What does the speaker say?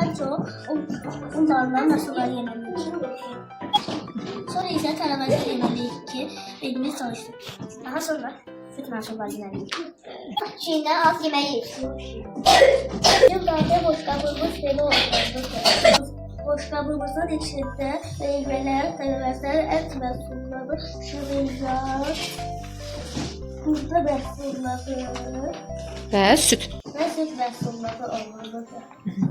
En çok unlarla nasıllar yemeliyik. Sonra ise tələbələr yemeliyik ki, elimiz çalıştık. Daha sonra süt məhsulları yemeliyik. Çiğdən az yemeyiz. Yıllarda boşqabımız belə olmalıdır. Boşqabımızın içində meyvələr, tərəvəzlər, ət məhsulları, şırınlar, qurda məhsulları Və süt. və süt məhsulları olmalıdır.